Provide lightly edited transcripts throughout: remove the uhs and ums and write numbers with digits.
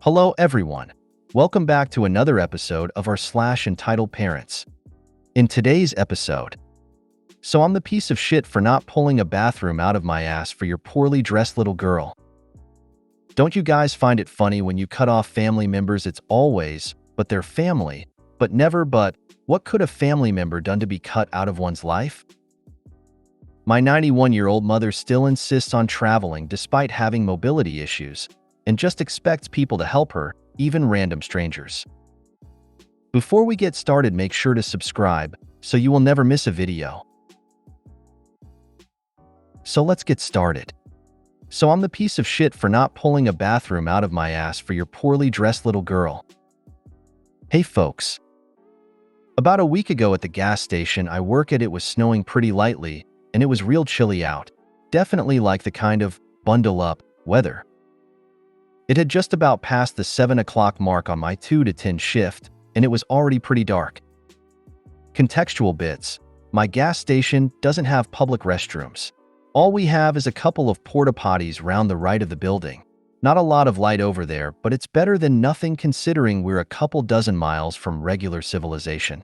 Hello everyone. Welcome back to another episode of our entitled parents. In today's episode, so I'm the piece of shit for not pulling a bathroom out of my ass for your poorly dressed little girl. Don't you guys find it funny when you cut off family members? It's always, but they're family, but never but, what could a family member done to be cut out of one's life? My 91-year-old mother still insists on traveling despite having mobility issues, and just expects people to help her, even random strangers. Before we get started, make sure to subscribe so you will never miss a video. So let's get started. So I'm the piece of shit for not pulling a bathroom out of my ass for your poorly dressed little girl. Hey folks. About a week ago at the gas station I work at, it was snowing pretty lightly, and it was real chilly out. Definitely like the kind of bundle up weather. It had just about passed the 7 o'clock mark on my 2 to 10 shift, and it was already pretty dark. Contextual bits. My gas station doesn't have public restrooms. All we have is a couple of porta potties round the right of the building. Not a lot of light over there, but it's better than nothing considering we're a couple dozen miles from regular civilization.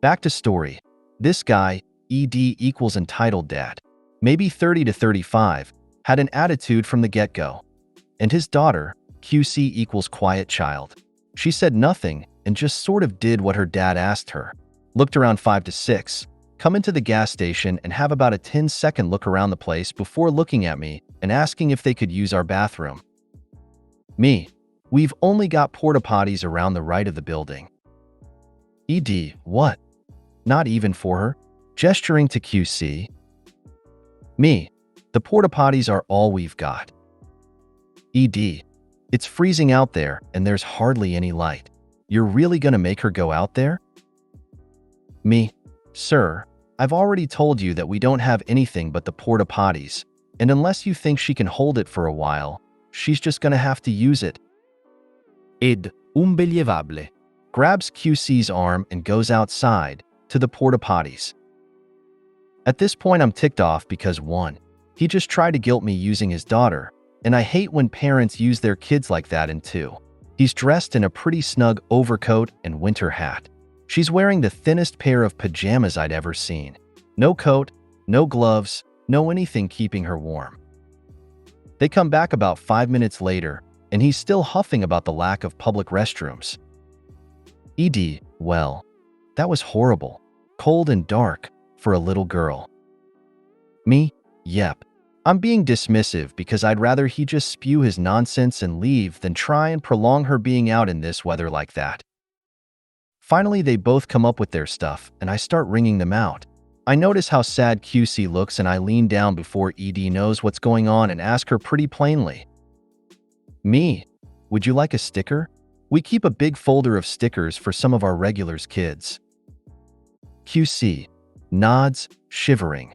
Back to story. This guy, ED equals entitled dad, maybe 30 to 35, had an attitude from the get-go. And his daughter, QC equals quiet child. She said nothing and just sort of did what her dad asked her. Looked around 5 to 6, come into the gas station and have about a 10-second look around the place before looking at me and asking if they could use our bathroom. Me, we've only got porta potties around the right of the building. ED, what? Not even for her? Gesturing to QC. Me, the porta potties are all we've got. ED, it's freezing out there and there's hardly any light. You're really gonna make her go out there? Me, sir, I've already told you that we don't have anything but the porta potties, and unless you think she can hold it for a while, she's just gonna have to use it. Ed, unbelievable, grabs QC's arm and goes outside to the porta potties. At this point I'm ticked off because 1, he just tried to guilt me using his daughter, and I hate when parents use their kids like that, and 2, he's dressed in a pretty snug overcoat and winter hat. She's wearing the thinnest pair of pajamas I'd ever seen. No coat, no gloves, no anything keeping her warm. They come back about 5 minutes later, and he's still huffing about the lack of public restrooms. ED, well, that was horrible. Cold and dark for a little girl. Me, yep. I'm being dismissive because I'd rather he just spew his nonsense and leave than try and prolong her being out in this weather like that. Finally, they both come up with their stuff, and I start ringing them out. I notice how sad QC looks, and I lean down before ED knows what's going on and ask her pretty plainly. Me, would you like a sticker? We keep a big folder of stickers for some of our regulars' kids. QC nods, shivering.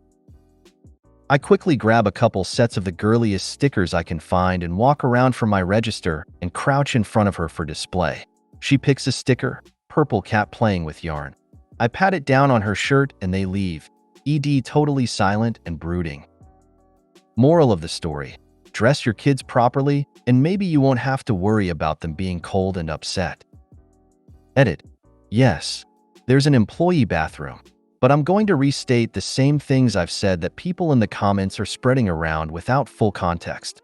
I quickly grab a couple sets of the girliest stickers I can find and walk around from my register and crouch in front of her for display. She picks a sticker, purple cat playing with yarn. I pat it down on her shirt and they leave, ED totally silent and brooding. Moral of the story, dress your kids properly and maybe you won't have to worry about them being cold and upset. Edit. Yes, there's an employee bathroom. But I'm going to restate the same things I've said that people in the comments are spreading around without full context.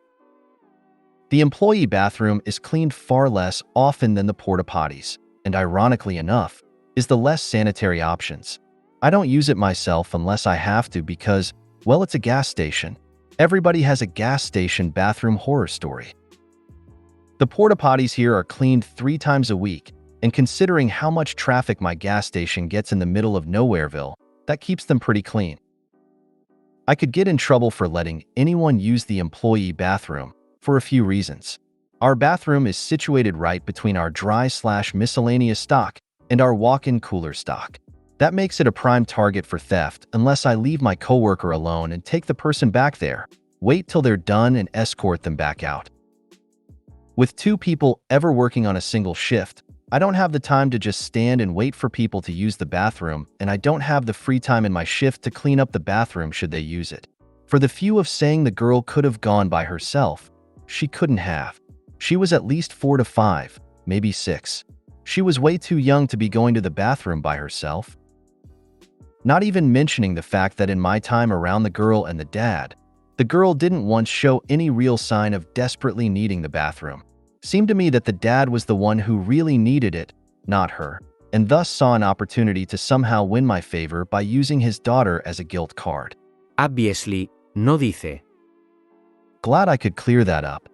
The employee bathroom is cleaned far less often than the porta potties, and ironically enough, is the less sanitary options. I don't use it myself unless I have to because, well, it's a gas station. Everybody has a gas station bathroom horror story. The porta potties here are cleaned 3 times a week, and considering how much traffic my gas station gets in the middle of Nowhereville, that keeps them pretty clean. I could get in trouble for letting anyone use the employee bathroom for a few reasons. Our bathroom is situated right between our dry/miscellaneous stock and our walk-in cooler stock. That makes it a prime target for theft unless I leave my coworker alone and take the person back there, wait till they're done and escort them back out. With 2 people ever working on a single shift, I don't have the time to just stand and wait for people to use the bathroom, and I don't have the free time in my shift to clean up the bathroom should they use it. For the few of saying the girl could have gone by herself, she couldn't have. She was at least 4 to 5, maybe 6. She was way too young to be going to the bathroom by herself. Not even mentioning the fact that in my time around the girl and the dad, the girl didn't once show any real sign of desperately needing the bathroom. Seemed to me that the dad was the one who really needed it, not her, and thus saw an opportunity to somehow win my favor by using his daughter as a guilt card. Obviously, no dice. Glad I could clear that up.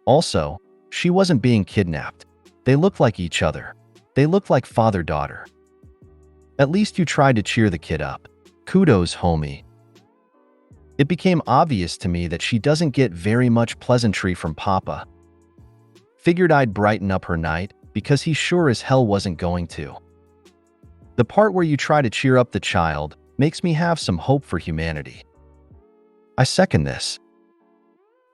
Also, she wasn't being kidnapped. They looked like each other. They looked like father-daughter. At least you tried to cheer the kid up. Kudos, homie. It became obvious to me that she doesn't get very much pleasantry from Papa. Figured I'd brighten up her night, because he sure as hell wasn't going to. The part where you try to cheer up the child makes me have some hope for humanity. I second this.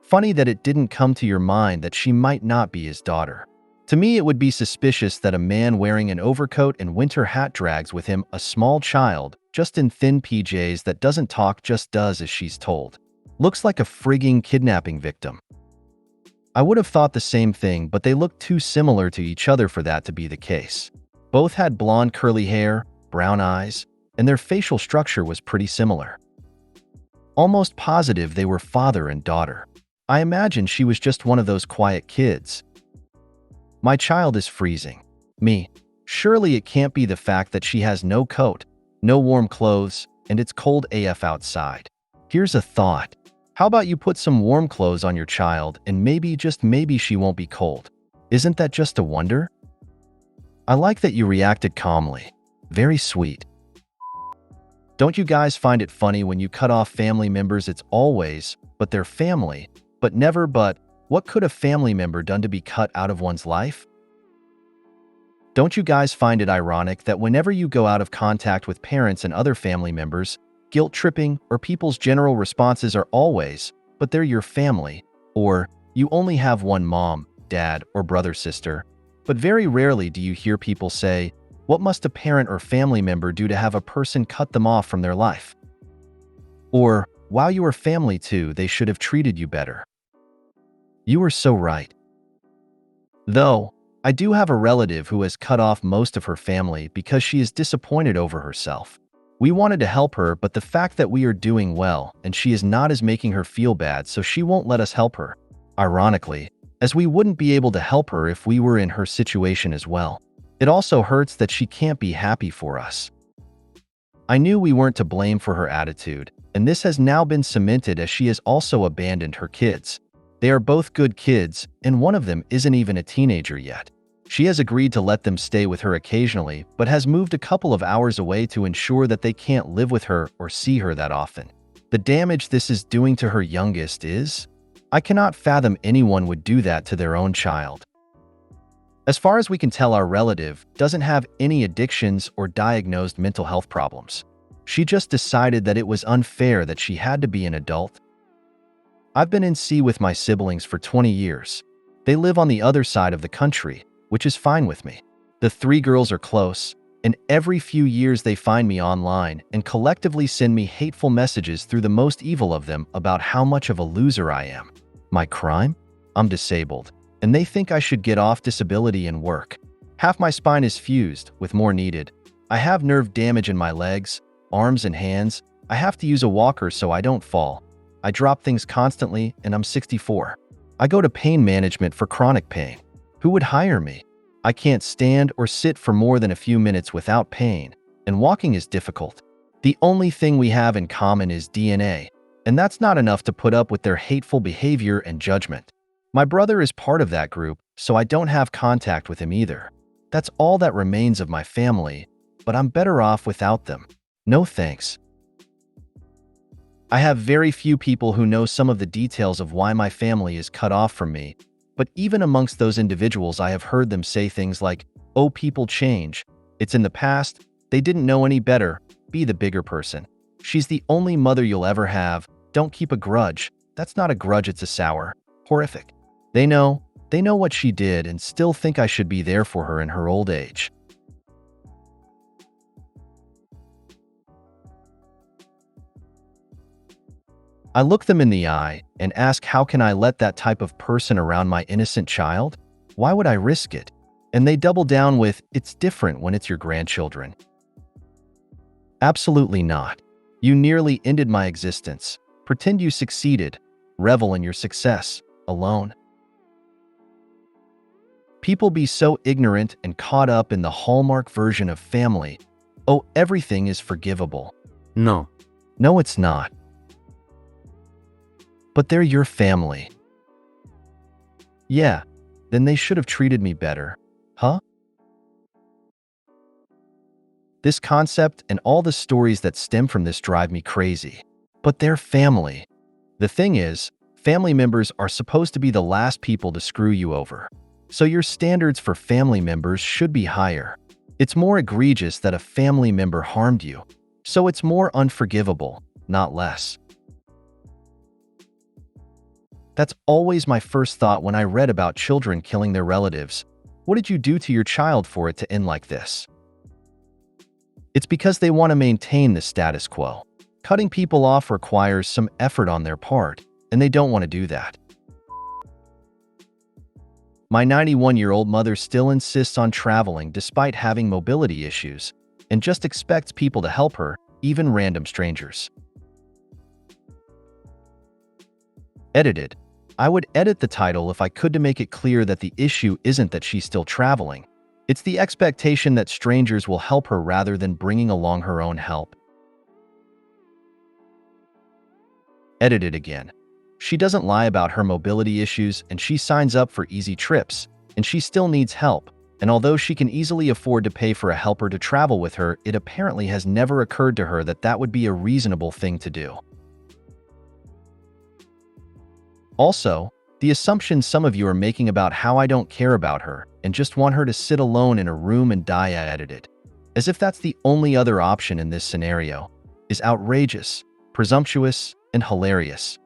Funny that it didn't come to your mind that she might not be his daughter. To me, it would be suspicious that a man wearing an overcoat and winter hat drags with him a small child, just in thin PJs that doesn't talk, just does as she's told. Looks like a frigging kidnapping victim. I would have thought the same thing, but they looked too similar to each other for that to be the case. Both had blonde curly hair, brown eyes, and their facial structure was pretty similar. Almost positive they were father and daughter. I imagine she was just one of those quiet kids. My child is freezing. Me. Surely it can't be the fact that she has no coat, no warm clothes, and it's cold AF outside. Here's a thought. How about you put some warm clothes on your child and maybe, just maybe, she won't be cold? Isn't that just a wonder? I like that you reacted calmly. Very sweet. Don't you guys find it funny when you cut off family members? It's always, but they're family, but never but. What could a family member done to be cut out of one's life? Don't you guys find it ironic that whenever you go out of contact with parents and other family members, guilt tripping or people's general responses are always, but they're your family, or you only have one mom, dad, or brother, sister, but very rarely do you hear people say, what must a parent or family member do to have a person cut them off from their life? Or, while you were family too, they should have treated you better. You were so right. Though, I do have a relative who has cut off most of her family because she is disappointed over herself. We wanted to help her, but the fact that we are doing well and she is not is making her feel bad, so she won't let us help her. Ironically, as we wouldn't be able to help her if we were in her situation as well. It also hurts that she can't be happy for us. I knew we weren't to blame for her attitude, and this has now been cemented as she has also abandoned her kids. They are both good kids, and one of them isn't even a teenager yet. She has agreed to let them stay with her occasionally, but has moved a couple of hours away to ensure that they can't live with her or see her that often. The damage this is doing to her youngest is, I cannot fathom anyone would do that to their own child. As far as we can tell, our relative doesn't have any addictions or diagnosed mental health problems. She just decided that it was unfair that she had to be an adult. I've been in C with my siblings for 20 years. They live on the other side of the country, which is fine with me. The three girls are close, and every few years they find me online and collectively send me hateful messages through the most evil of them about how much of a loser I am. My crime? I'm disabled, and they think I should get off disability and work. Half my spine is fused, with more needed. I have nerve damage in my legs, arms, and hands. I have to use a walker so I don't fall. I drop things constantly, and I'm 64. I go to pain management for chronic pain. Who would hire me? I can't stand or sit for more than a few minutes without pain, and walking is difficult. The only thing we have in common is DNA, and that's not enough to put up with their hateful behavior and judgment. My brother is part of that group, so I don't have contact with him either. That's all that remains of my family, but I'm better off without them. No thanks. I have very few people who know some of the details of why my family is cut off from me, but even amongst those individuals I have heard them say things like, oh, people change. It's in the past. They didn't know any better. Be the bigger person. She's the only mother you'll ever have. Don't keep a grudge. That's not a grudge, it's a sour. Horrific. They know what she did and still think I should be there for her in her old age. I look them in the eye and ask, how can I let that type of person around my innocent child? Why would I risk it? And they double down with, it's different when it's your grandchildren. Absolutely not. You nearly ended my existence. Pretend you succeeded. Revel in your success, alone. People be so ignorant and caught up in the Hallmark version of family. Oh, everything is forgivable. No. No, it's not. But they're your family. Yeah, then they should have treated me better. Huh? This concept and all the stories that stem from this drive me crazy. But they're family. The thing is, family members are supposed to be the last people to screw you over. So your standards for family members should be higher. It's more egregious that a family member harmed you. So it's more unforgivable, not less. That's always my first thought when I read about children killing their relatives. What did you do to your child for it to end like this? It's because they want to maintain the status quo. Cutting people off requires some effort on their part, and they don't want to do that. My 91-year-old mother still insists on traveling despite having mobility issues, and just expects people to help her, even random strangers. Edited. I would edit the title if I could to make it clear that the issue isn't that she's still traveling. It's the expectation that strangers will help her rather than bringing along her own help. Edited again. She doesn't lie about her mobility issues and she signs up for easy trips, and she still needs help. And although she can easily afford to pay for a helper to travel with her, it apparently has never occurred to her that that would be a reasonable thing to do. Also, the assumption some of you are making about how I don't care about her and just want her to sit alone in a room and die edited, as if that's the only other option in this scenario, is outrageous, presumptuous, and hilarious.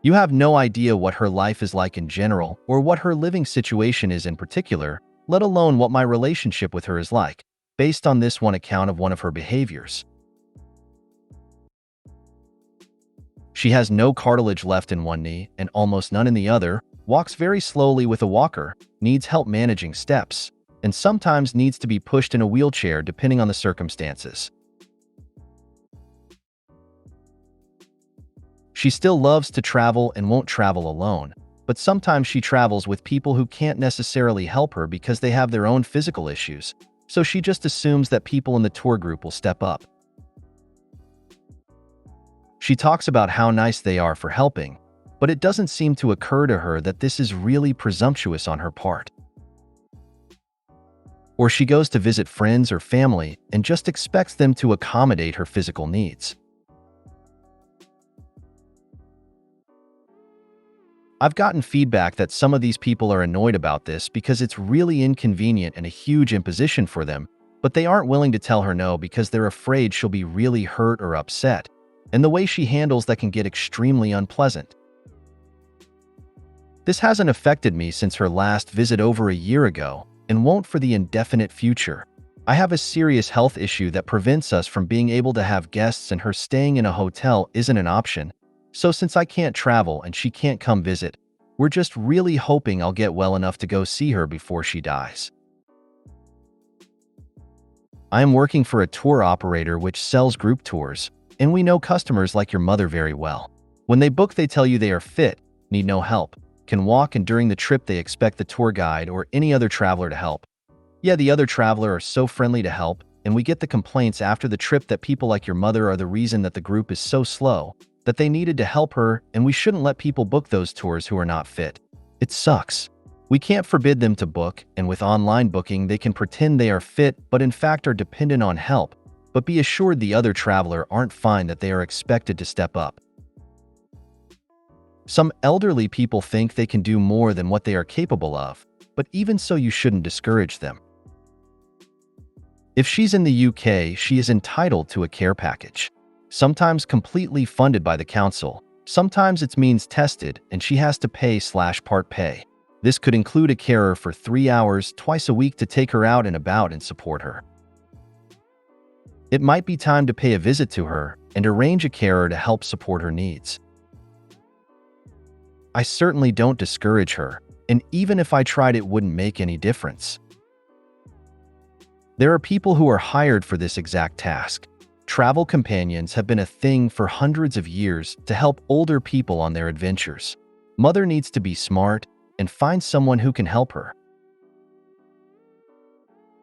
You have no idea what her life is like in general or what her living situation is in particular, let alone what my relationship with her is like, based on this one account of one of her behaviors. She has no cartilage left in one knee and almost none in the other, walks very slowly with a walker, needs help managing steps, and sometimes needs to be pushed in a wheelchair depending on the circumstances. She still loves to travel and won't travel alone, but sometimes she travels with people who can't necessarily help her because they have their own physical issues, so she just assumes that people in the tour group will step up. She talks about how nice they are for helping, but it doesn't seem to occur to her that this is really presumptuous on her part. Or she goes to visit friends or family and just expects them to accommodate her physical needs. I've gotten feedback that some of these people are annoyed about this because it's really inconvenient and a huge imposition for them, but they aren't willing to tell her no because they're afraid she'll be really hurt or upset, and the way she handles that can get extremely unpleasant. This hasn't affected me since her last visit over a year ago, and won't for the indefinite future. I have a serious health issue that prevents us from being able to have guests, and her staying in a hotel isn't an option. So since I can't travel and she can't come visit, we're just really hoping I'll get well enough to go see her before she dies. I am working for a tour operator which sells group tours, and we know customers like your mother very well. When they book, they tell you they are fit, need no help, can walk, and during the trip they expect the tour guide or any other traveler to help. Yeah, the other traveler are so friendly to help, and we get the complaints after the trip that people like your mother are the reason that the group is so slow, that they needed to help her, and we shouldn't let people book those tours who are not fit. It sucks. We can't forbid them to book, and with online booking they can pretend they are fit but in fact are dependent on help, but be assured the other traveler aren't fine, that they are expected to step up. Some elderly people think they can do more than what they are capable of, but even so you shouldn't discourage them. If she's in the UK, she is entitled to a care package. Sometimes completely funded by the council, sometimes it's means tested and she has to pay/part pay. This could include a carer for 3 hours twice a week to take her out and about and support her. It might be time to pay a visit to her and arrange a carer to help support her needs. I certainly don't discourage her, and even if I tried, it wouldn't make any difference. There are people who are hired for this exact task. Travel companions have been a thing for hundreds of years to help older people on their adventures. Mother needs to be smart and find someone who can help her.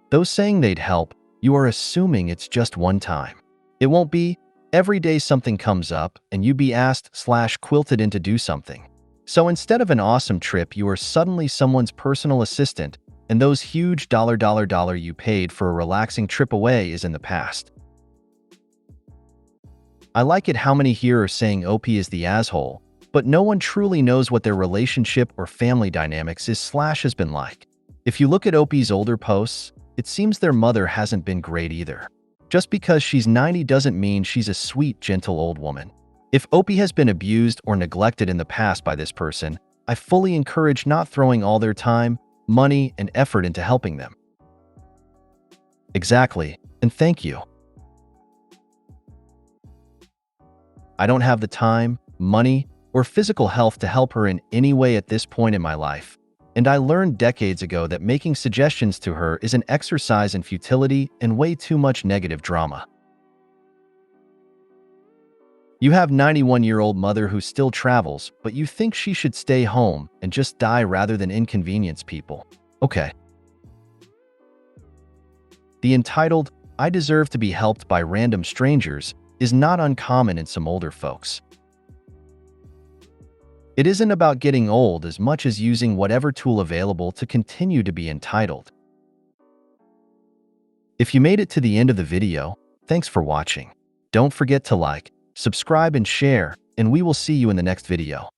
Those saying they'd help, you are assuming it's just one time. It won't be every day something comes up and you be asked/quilted in to do something. So instead of an awesome trip, you are suddenly someone's personal assistant, and those huge dollar you paid for a relaxing trip away is in the past. I like it how many here are saying OP is the asshole, but no one truly knows what their relationship or family dynamics is/has been like. If you look at OP's older posts, it seems their mother hasn't been great either. Just because she's 90 doesn't mean she's a sweet, gentle old woman. If OP has been abused or neglected in the past by this person, I fully encourage not throwing all their time, money, and effort into helping them. Exactly, and thank you. I don't have the time, money, or physical health to help her in any way at this point in my life, and I learned decades ago that making suggestions to her is an exercise in futility and way too much negative drama. You have 91-year-old mother who still travels, but you think she should stay home and just die rather than inconvenience people. Okay. The entitled, "I deserve to be helped by random strangers" is not uncommon in some older folks. It isn't about getting old as much as using whatever tool available to continue to be entitled. If you made it to the end of the video, thanks for watching. Don't forget to like, subscribe, and share, and we will see you in the next video.